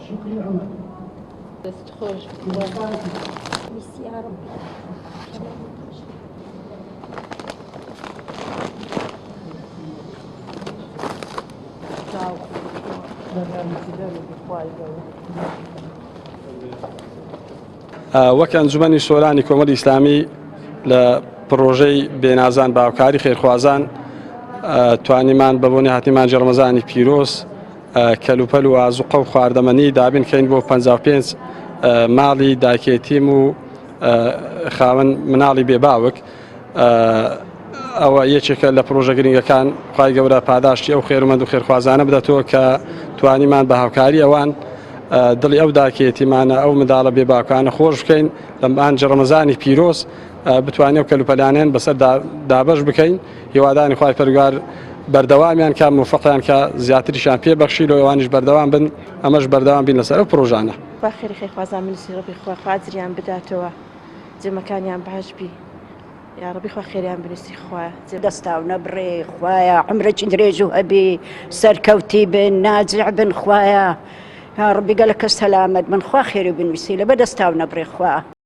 شكري عمل تخرج ميرسي يا رب. وەک ئەنجومەنی سۆرانی کۆمەڵی ئیسلامی لە پرۆژەی بێنازان باوکاری خێرخوازان توانیمان بە بۆنی هاتیمانجی ڕەمەزانی پیرۆز کەلوپەل و ئازوقە و خواردەمەنی دابین کەین بۆ 55 ماڵی داکێتیم و خاوەن مناڵی بێباوک. ئەوە یەکێکە لە پرۆژە گرنگەکان. خوای گەورە پاداشتی ئەو خێرمەند و خێرخوازانە بدەتەوە کە توانیمان بە هاوکاری ئەوان دڵی ئەو داکێتیمانە ئەو منداڵە بێباکانە خۆش بکەین لە مانجی ڕەمەزانی پیرۆز بتوانێت و کەلوپەلانیان بەسەر دابەش بکەین. هیوادانی خوای پەروەردگار بەردەوامیان کە موفقیان کە زیاتریشان پێبەخشی لە ئەوانیش بەردەوام بن ئەمەش بەردەوام بین لەسەر ئەو پرۆژانە. با خێری خێرخوازان منیسی ڕەبی خوا خواجریان بداتەوە جێمەکانیان بەهەش بی یا ڕەبی خوا خێریان بنووسی خوایە دەستاو نەبڕێ خوایە عمرێکی درێژ و هەبی سەرکەوتی بن ناجع بن خوایە یا ڕەبی گەلە کەس سەلامەت من خوا خێری بنووسی لە بەدەستاو نەبڕێ خوا.